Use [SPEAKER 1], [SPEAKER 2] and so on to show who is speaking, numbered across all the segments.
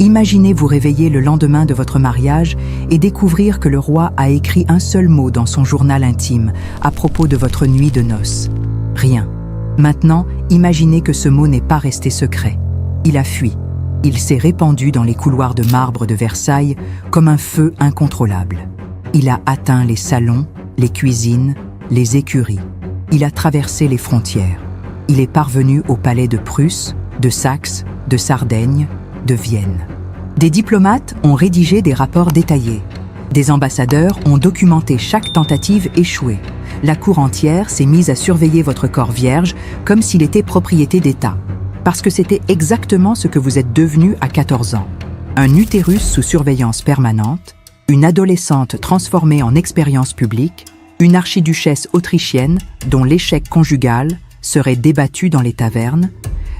[SPEAKER 1] Imaginez vous réveiller le lendemain de votre mariage et découvrir que le roi a écrit un seul mot dans son journal intime à propos de votre nuit de noces. Rien. Maintenant, imaginez que ce mot n'est pas resté secret. Il a fui. Il s'est répandu dans les couloirs de marbre de Versailles comme un feu incontrôlable. Il a atteint les salons, les cuisines, les écuries. Il a traversé les frontières. Il est parvenu au palais de Prusse, de Saxe, de Sardaigne, de Vienne. Des diplomates ont rédigé des rapports détaillés. Des ambassadeurs ont documenté chaque tentative échouée. La cour entière s'est mise à surveiller votre corps vierge comme s'il était propriété d'État. Parce que c'était exactement ce que vous êtes devenu à 14 ans. Un utérus sous surveillance permanente, une adolescente transformée en expérience publique, une archiduchesse autrichienne dont l'échec conjugal serait débattu dans les tavernes,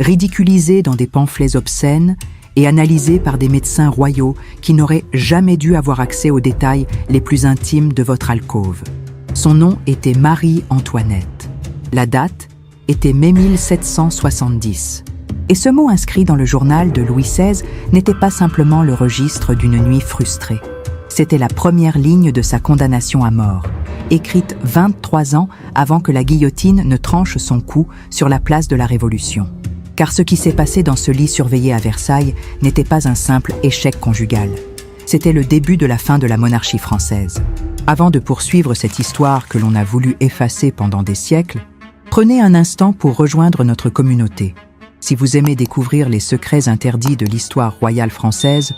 [SPEAKER 1] ridiculisée dans des pamphlets obscènes et analysée par des médecins royaux qui n'auraient jamais dû avoir accès aux détails les plus intimes de votre alcôve. Son nom était Marie-Antoinette. La date était mai 1770. Et ce mot inscrit dans le journal de Louis XVI n'était pas simplement le registre d'une nuit frustrée. C'était la première ligne de sa condamnation à mort, écrite 23 ans avant que la guillotine ne tranche son cou sur la place de la Révolution. Car ce qui s'est passé dans ce lit surveillé à Versailles n'était pas un simple échec conjugal. C'était le début de la fin de la monarchie française. Avant de poursuivre cette histoire que l'on a voulu effacer pendant des siècles, prenez un instant pour rejoindre notre communauté. Si vous aimez découvrir les secrets interdits de l'histoire royale française,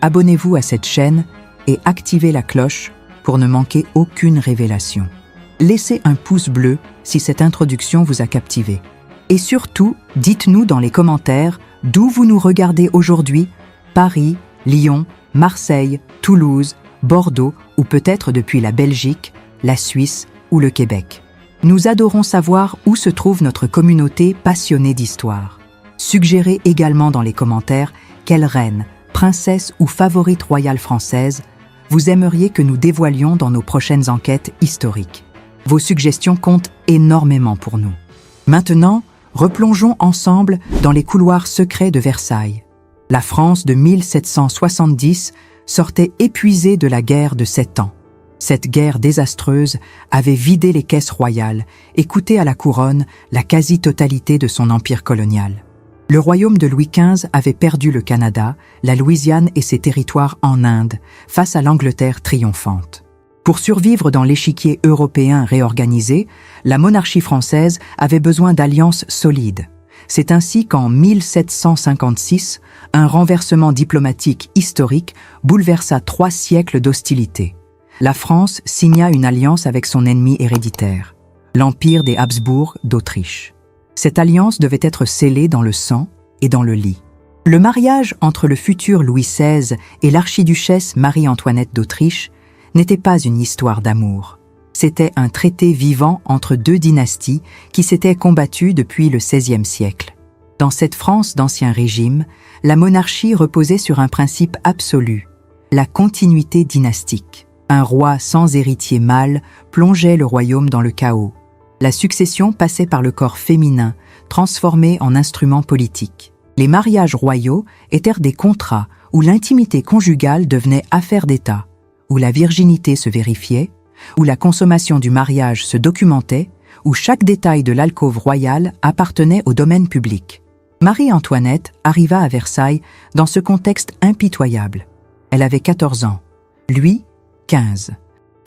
[SPEAKER 1] abonnez-vous à cette chaîne et activez la cloche pour ne manquer aucune révélation. Laissez un pouce bleu si cette introduction vous a captivé. Et surtout, dites-nous dans les commentaires d'où vous nous regardez aujourd'hui, Paris, Lyon, Marseille, Toulouse, Bordeaux ou peut-être depuis la Belgique, la Suisse ou le Québec. Nous adorons savoir où se trouve notre communauté passionnée d'histoire. Suggérez également dans les commentaires quelle reine, princesse ou favorite royale française vous aimeriez que nous dévoilions dans nos prochaines enquêtes historiques. Vos suggestions comptent énormément pour nous. Maintenant, replongeons ensemble dans les couloirs secrets de Versailles. La France de 1770 sortait épuisée de la guerre de 7 ans. Cette guerre désastreuse avait vidé les caisses royales et coûté à la couronne la quasi-totalité de son empire colonial. Le royaume de Louis XV avait perdu le Canada, la Louisiane et ses territoires en Inde face à l'Angleterre triomphante. Pour survivre dans l'échiquier européen réorganisé, la monarchie française avait besoin d'alliances solides. C'est ainsi qu'en 1756, un renversement diplomatique historique bouleversa 3 siècles d'hostilité. La France signa une alliance avec son ennemi héréditaire, l'Empire des Habsbourg d'Autriche. Cette alliance devait être scellée dans le sang et dans le lit. Le mariage entre le futur Louis XVI et l'archiduchesse Marie-Antoinette d'Autriche n'était pas une histoire d'amour. C'était un traité vivant entre 2 dynasties qui s'étaient combattues depuis le XVIe siècle. Dans cette France d'Ancien Régime, la monarchie reposait sur un principe absolu, la continuité dynastique. Un roi sans héritier mâle plongeait le royaume dans le chaos. La succession passait par le corps féminin, transformé en instrument politique. Les mariages royaux étaient des contrats où l'intimité conjugale devenait affaire d'État, où la virginité se vérifiait, où la consommation du mariage se documentait, où chaque détail de l'alcôve royale appartenait au domaine public. Marie-Antoinette arriva à Versailles dans ce contexte impitoyable. Elle avait 14 ans, lui 15.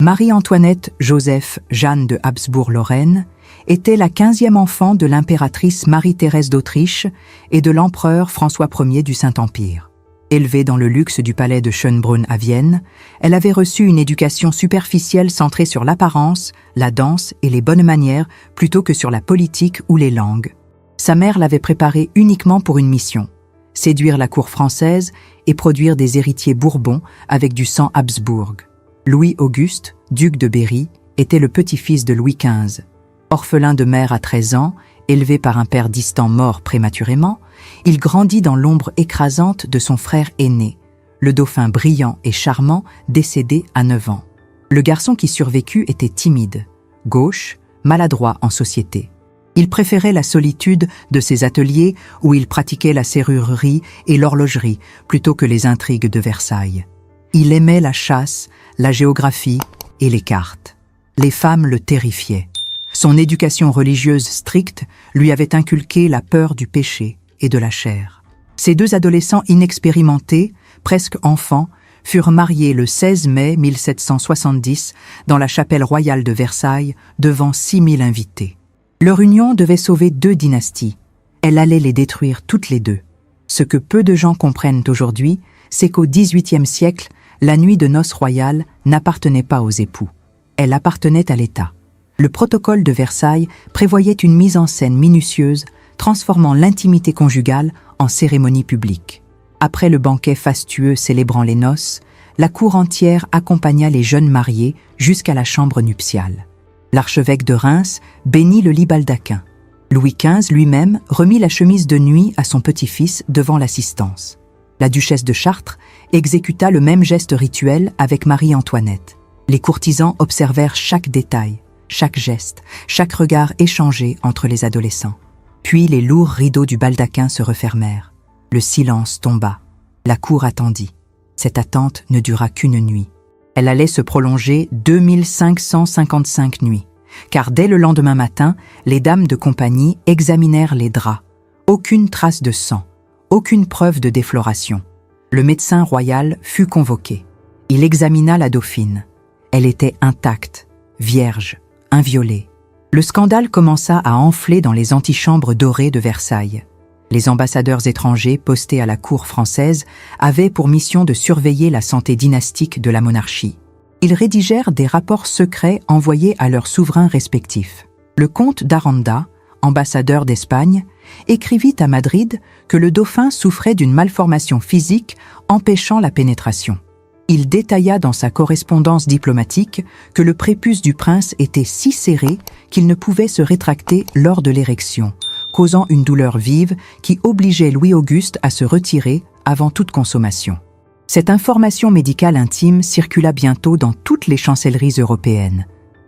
[SPEAKER 1] Marie-Antoinette Joseph Jeanne de Habsbourg-Lorraine était la 15e enfant de l'impératrice Marie-Thérèse d'Autriche et de l'empereur François Ier du Saint-Empire. Élevée dans le luxe du palais de Schönbrunn à Vienne, elle avait reçu une éducation superficielle centrée sur l'apparence, la danse et les bonnes manières plutôt que sur la politique ou les langues. Sa mère l'avait préparée uniquement pour une mission, séduire la cour française et produire des héritiers bourbons avec du sang Habsbourg. Louis-Auguste, duc de Berry, était le petit-fils de Louis XV. Orphelin de mère à 13 ans, élevé par un père distant mort prématurément, il grandit dans l'ombre écrasante de son frère aîné, le dauphin brillant et charmant décédé à 9 ans. Le garçon qui survécut était timide, gauche, maladroit en société. Il préférait la solitude de ses ateliers où il pratiquait la serrurerie et l'horlogerie plutôt que les intrigues de Versailles. Il aimait la chasse, la géographie et les cartes. Les femmes le terrifiaient. Son éducation religieuse stricte lui avait inculqué la peur du péché et de la chair. Ces deux adolescents inexpérimentés, presque enfants, furent mariés le 16 mai 1770 dans la chapelle royale de Versailles devant 6000 invités. Leur union devait sauver 2 dynasties. Elle allait les détruire toutes les 2. Ce que peu de gens comprennent aujourd'hui, c'est qu'au XVIIIe siècle, la nuit de noces royales n'appartenait pas aux époux. Elle appartenait à l'État. Le protocole de Versailles prévoyait une mise en scène minutieuse, transformant l'intimité conjugale en cérémonie publique. Après le banquet fastueux célébrant les noces, la cour entière accompagna les jeunes mariés jusqu'à la chambre nuptiale. L'archevêque de Reims bénit le lit baldaquin. Louis XV lui-même remit la chemise de nuit à son petit-fils devant l'assistance. La duchesse de Chartres exécuta le même geste rituel avec Marie-Antoinette. Les courtisans observèrent chaque détail, chaque geste, chaque regard échangé entre les adolescents. Puis les lourds rideaux du baldaquin se refermèrent. Le silence tomba. La cour attendit. Cette attente ne dura qu'une nuit. Elle allait se prolonger 2555 nuits, car dès le lendemain matin, les dames de compagnie examinèrent les draps. Aucune trace de sang, aucune preuve de défloration. Le médecin royal fut convoqué. Il examina la dauphine. Elle était intacte, vierge, inviolée. Le scandale commença à enfler dans les antichambres dorées de Versailles. Les ambassadeurs étrangers postés à la cour française avaient pour mission de surveiller la santé dynastique de la monarchie. Ils rédigèrent des rapports secrets envoyés à leurs souverains respectifs. Le comte d'Aranda, ambassadeur d'Espagne, écrivit à Madrid que le dauphin souffrait d'une malformation physique empêchant la pénétration. Il détailla dans sa correspondance diplomatique que le prépuce du prince était si serré qu'il ne pouvait se rétracter lors de l'érection, causant une douleur vive qui obligeait Louis-Auguste à se retirer avant toute consommation. Cette information médicale intime circula bientôt dans toutes les chancelleries européennes.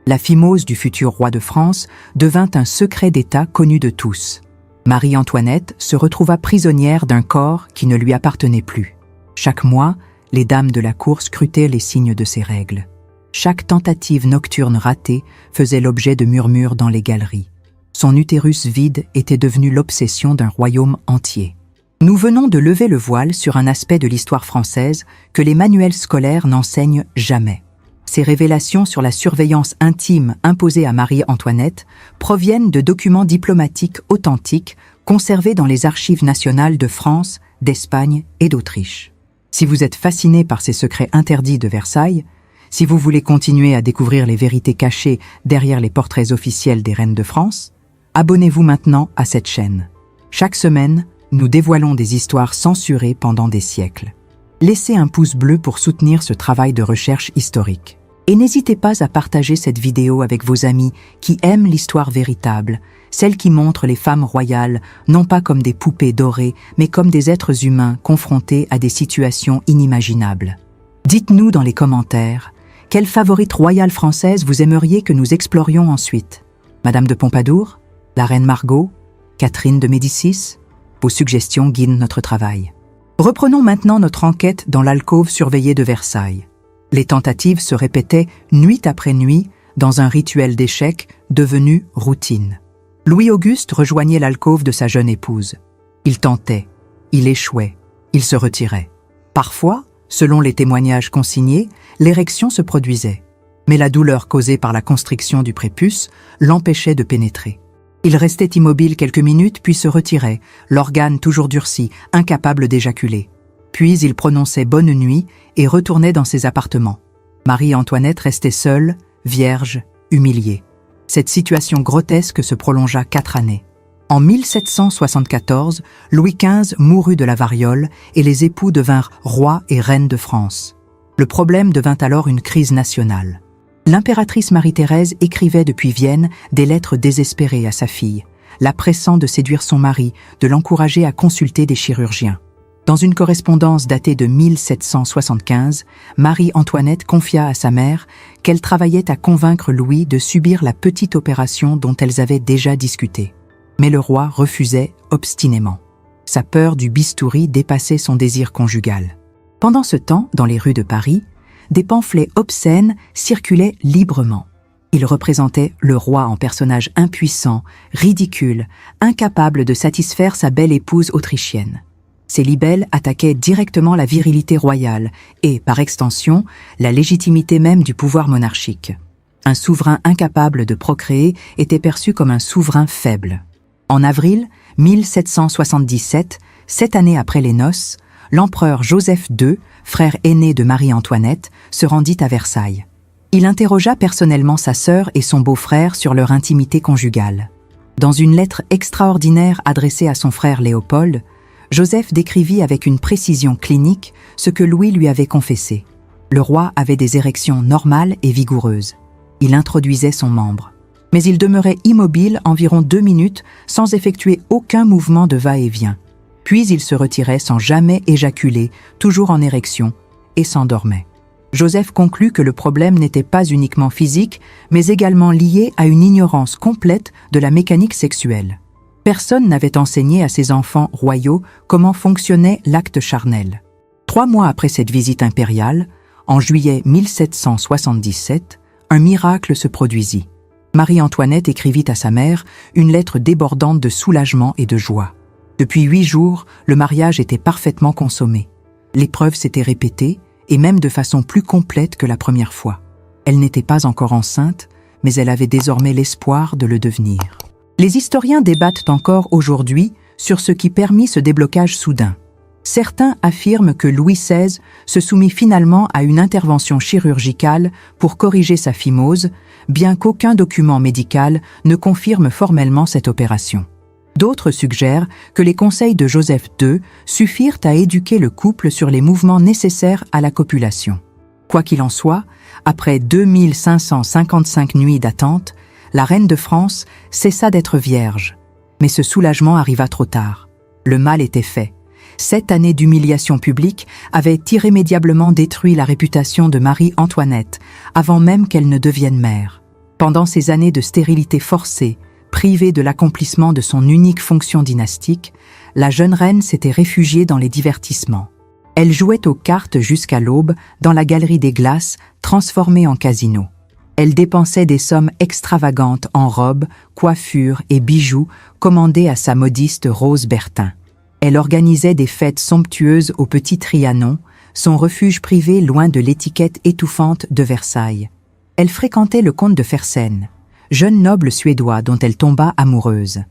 [SPEAKER 1] La phimose du futur roi de France devint un secret d'État connu de tous. Marie-Antoinette se retrouva prisonnière d'un corps qui ne lui appartenait plus. Chaque mois, les dames de la cour scrutaient les signes de ses règles. Chaque tentative nocturne ratée faisait l'objet de murmures dans les galeries. Son utérus vide était devenu l'obsession d'un royaume entier. Nous venons de lever le voile sur un aspect de l'histoire française que les manuels scolaires n'enseignent jamais. Ces révélations sur la surveillance intime imposée à Marie-Antoinette proviennent de documents diplomatiques authentiques conservés dans les archives nationales de France, d'Espagne et d'Autriche. Si vous êtes fasciné par ces secrets interdits de Versailles, si vous voulez continuer à découvrir les vérités cachées derrière les portraits officiels des reines de France, abonnez-vous maintenant à cette chaîne. Chaque semaine, nous dévoilons des histoires censurées pendant des siècles. Laissez un pouce bleu pour soutenir ce travail de recherche historique. Et n'hésitez pas à partager cette vidéo avec vos amis qui aiment l'histoire véritable, celle qui montre les femmes royales non pas comme des poupées dorées, mais comme des êtres humains confrontés à des situations inimaginables. Dites-nous dans les commentaires, quelle favorite royale française vous aimeriez que nous explorions ensuite? Madame de Pompadour? La reine Margot? Catherine de Médicis? Vos suggestions guident notre travail. Reprenons maintenant notre enquête dans l'alcôve surveillée de Versailles. Les tentatives se répétaient nuit après nuit dans un rituel d'échecs devenu routine. Louis-Auguste rejoignait l'alcôve de sa jeune épouse. Il tentait, il échouait, il se retirait. Parfois, selon les témoignages consignés, l'érection se produisait. Mais la douleur causée par la constriction du prépuce l'empêchait de pénétrer. Il restait immobile quelques minutes puis se retirait, l'organe toujours durci, incapable d'éjaculer. Puis il prononçait bonne nuit et retournait dans ses appartements. Marie-Antoinette restait seule, vierge, humiliée. Cette situation grotesque se prolongea 4 années. En 1774, Louis XV mourut de la variole et les époux devinrent rois et reines de France. Le problème devint alors une crise nationale. L'impératrice Marie-Thérèse écrivait depuis Vienne des lettres désespérées à sa fille, la pressant de séduire son mari, de l'encourager à consulter des chirurgiens. Dans une correspondance datée de 1775, Marie-Antoinette confia à sa mère qu'elle travaillait à convaincre Louis de subir la petite opération dont elles avaient déjà discuté. Mais le roi refusait obstinément. Sa peur du bistouri dépassait son désir conjugal. Pendant ce temps, dans les rues de Paris, des pamphlets obscènes circulaient librement. Ils représentaient le roi en personnage impuissant, ridicule, incapable de satisfaire sa belle épouse autrichienne. Ces libelles attaquaient directement la virilité royale et, par extension, la légitimité même du pouvoir monarchique. Un souverain incapable de procréer était perçu comme un souverain faible. En avril 1777, 7 années après les noces, l'empereur Joseph II, frère aîné de Marie-Antoinette, se rendit à Versailles. Il interrogea personnellement sa sœur et son beau-frère sur leur intimité conjugale. Dans une lettre extraordinaire adressée à son frère Léopold, Joseph décrivit avec une précision clinique ce que Louis lui avait confessé. Le roi avait des érections normales et vigoureuses. Il introduisait son membre. Mais il demeurait immobile environ 2 minutes sans effectuer aucun mouvement de va-et-vient. Puis il se retirait sans jamais éjaculer, toujours en érection, et s'endormait. Joseph conclut que le problème n'était pas uniquement physique, mais également lié à une ignorance complète de la mécanique sexuelle. Personne n'avait enseigné à ses enfants royaux comment fonctionnait l'acte charnel. 3 mois après cette visite impériale, en juillet 1777, un miracle se produisit. Marie-Antoinette écrivit à sa mère une lettre débordante de soulagement et de joie. Depuis 8 jours, le mariage était parfaitement consommé. L'épreuve s'était répétée, et même de façon plus complète que la première fois. Elle n'était pas encore enceinte, mais elle avait désormais l'espoir de le devenir. Les historiens débattent encore aujourd'hui sur ce qui permit ce déblocage soudain. Certains affirment que Louis XVI se soumit finalement à une intervention chirurgicale pour corriger sa phimose, bien qu'aucun document médical ne confirme formellement cette opération. D'autres suggèrent que les conseils de Joseph II suffirent à éduquer le couple sur les mouvements nécessaires à la copulation. Quoi qu'il en soit, après 2555 nuits d'attente, la reine de France cessa d'être vierge. Mais ce soulagement arriva trop tard. Le mal était fait. 7 années d'humiliation publique avaient irrémédiablement détruit la réputation de Marie-Antoinette, avant même qu'elle ne devienne mère. Pendant ces années de stérilité forcée, privée de l'accomplissement de son unique fonction dynastique, la jeune reine s'était réfugiée dans les divertissements. Elle jouait aux cartes jusqu'à l'aube dans la galerie des glaces, transformée en casino. Elle dépensait des sommes extravagantes en robes, coiffures et bijoux commandés à sa modiste Rose Bertin. Elle organisait des fêtes somptueuses au Petit Trianon, son refuge privé loin de l'étiquette étouffante de Versailles. Elle fréquentait le comte de Fersen, jeune noble suédois dont elle tomba amoureuse.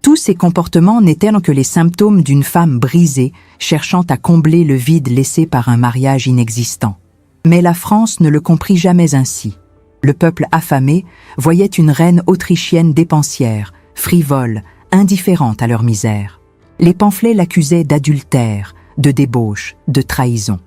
[SPEAKER 1] Tous ces comportements n'étaient que les symptômes d'une femme brisée, cherchant à combler le vide laissé par un mariage inexistant. Mais la France ne le comprit jamais ainsi. Le peuple affamé voyait une reine autrichienne dépensière, frivole, indifférente à leur misère. Les pamphlets l'accusaient d'adultère, de débauche, de trahison.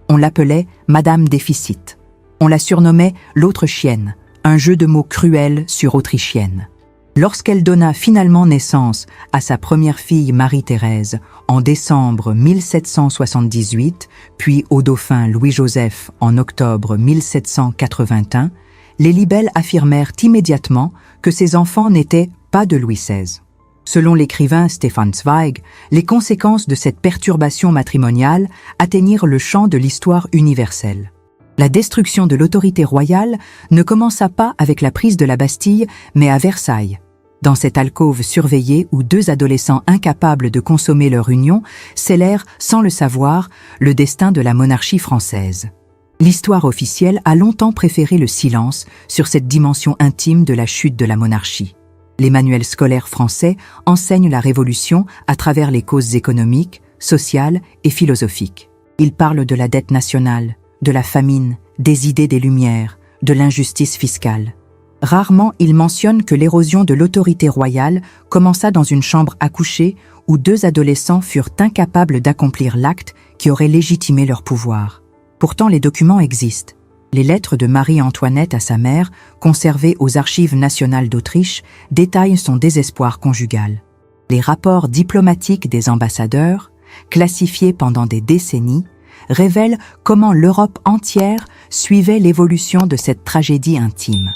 [SPEAKER 1] On l'appelait Madame Déficit. On la surnommait l'autre chienne, un jeu de mots cruel sur autrichienne. Lorsqu'elle donna finalement naissance à sa première fille Marie-Thérèse en décembre 1778, puis au dauphin Louis-Joseph en octobre 1781, les libelles affirmèrent immédiatement que ces enfants n'étaient pas de Louis XVI. Selon l'écrivain Stefan Zweig, les conséquences de cette perturbation matrimoniale atteignirent le champ de l'histoire universelle. La destruction de l'autorité royale ne commença pas avec la prise de la Bastille, mais à Versailles. Dans cette alcôve surveillée où 2 adolescents incapables de consommer leur union scellèrent, sans le savoir, le destin de la monarchie française. L'histoire officielle a longtemps préféré le silence sur cette dimension intime de la chute de la monarchie. Les manuels scolaires français enseignent la Révolution à travers les causes économiques, sociales et philosophiques. Ils parlent de la dette nationale, de la famine, des idées des Lumières, de l'injustice fiscale. Rarement ils mentionnent que l'érosion de l'autorité royale commença dans une chambre à coucher où 2 adolescents furent incapables d'accomplir l'acte qui aurait légitimé leur pouvoir. Pourtant les documents existent. Les lettres de Marie-Antoinette à sa mère, conservées aux Archives nationales d'Autriche, détaillent son désespoir conjugal. Les rapports diplomatiques des ambassadeurs, classifiés pendant des décennies, révèlent comment l'Europe entière suivait l'évolution de cette tragédie intime.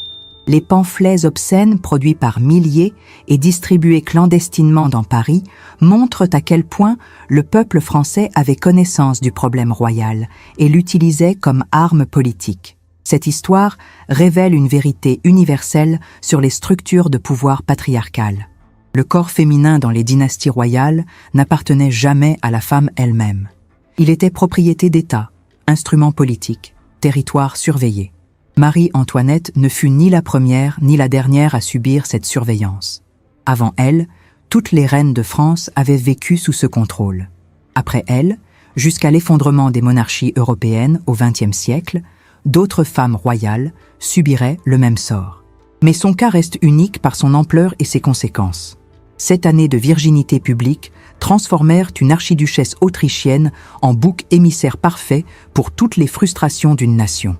[SPEAKER 1] Les pamphlets obscènes produits par milliers et distribués clandestinement dans Paris montrent à quel point le peuple français avait connaissance du problème royal et l'utilisait comme arme politique. Cette histoire révèle une vérité universelle sur les structures de pouvoir patriarcales. Le corps féminin dans les dynasties royales n'appartenait jamais à la femme elle-même. Il était propriété d'État, instrument politique, territoire surveillé. Marie-Antoinette ne fut ni la première ni la dernière à subir cette surveillance. Avant elle, toutes les reines de France avaient vécu sous ce contrôle. Après elle, jusqu'à l'effondrement des monarchies européennes au XXe siècle, d'autres femmes royales subiraient le même sort. Mais son cas reste unique par son ampleur et ses conséquences. 7 années de virginité publique transformèrent une archiduchesse autrichienne en bouc émissaire parfait pour toutes les frustrations d'une nation.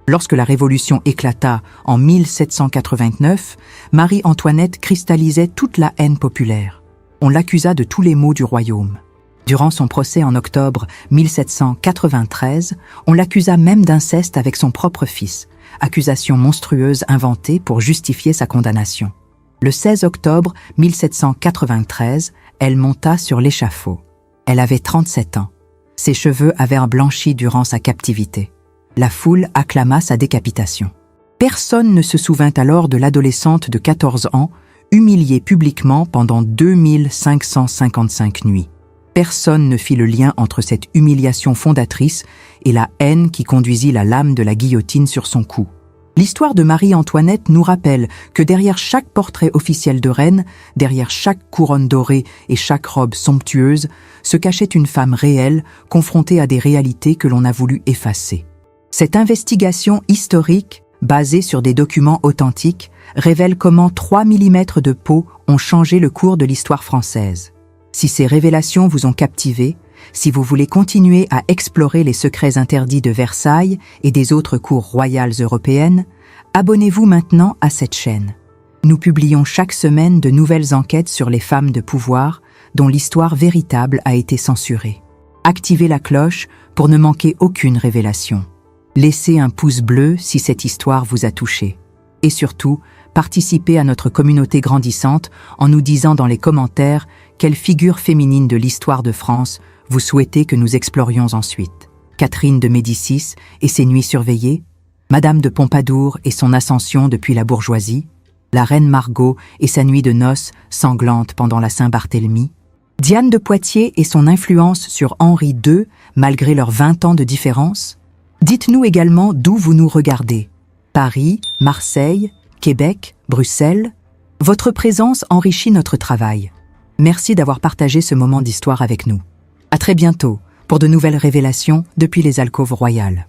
[SPEAKER 1] Lorsque la Révolution éclata en 1789, Marie-Antoinette cristallisait toute la haine populaire. On l'accusa de tous les maux du royaume. Durant son procès en octobre 1793, on l'accusa même d'inceste avec son propre fils, accusation monstrueuse inventée pour justifier sa condamnation. Le 16 octobre 1793, elle monta sur l'échafaud. Elle avait 37 ans. Ses cheveux avaient blanchi durant sa captivité. La foule acclama sa décapitation. Personne ne se souvint alors de l'adolescente de 14 ans, humiliée publiquement pendant 2555 nuits. Personne ne fit le lien entre cette humiliation fondatrice et la haine qui conduisit la lame de la guillotine sur son cou. L'histoire de Marie-Antoinette nous rappelle que derrière chaque portrait officiel de reine, derrière chaque couronne dorée et chaque robe somptueuse, se cachait une femme réelle, confrontée à des réalités que l'on a voulu effacer. Cette investigation historique, basée sur des documents authentiques, révèle comment 3 mm de peau ont changé le cours de l'histoire française. Si ces révélations vous ont captivé, si vous voulez continuer à explorer les secrets interdits de Versailles et des autres cours royales européennes, abonnez-vous maintenant à cette chaîne. Nous publions chaque semaine de nouvelles enquêtes sur les femmes de pouvoir dont l'histoire véritable a été censurée. Activez la cloche pour ne manquer aucune révélation. Laissez un pouce bleu si cette histoire vous a touché. Et surtout, participez à notre communauté grandissante en nous disant dans les commentaires quelle figure féminine de l'histoire de France vous souhaitez que nous explorions ensuite. Catherine de Médicis et ses nuits surveillées, Madame de Pompadour et son ascension depuis la bourgeoisie, la reine Margot et sa nuit de noces sanglante pendant la Saint-Barthélemy, Diane de Poitiers et son influence sur Henri II malgré leurs 20 ans de différence. Dites-nous également d'où vous nous regardez. Paris, Marseille, Québec, Bruxelles. Votre présence enrichit notre travail. Merci d'avoir partagé ce moment d'histoire avec nous. À très bientôt pour de nouvelles révélations depuis les alcôves royales.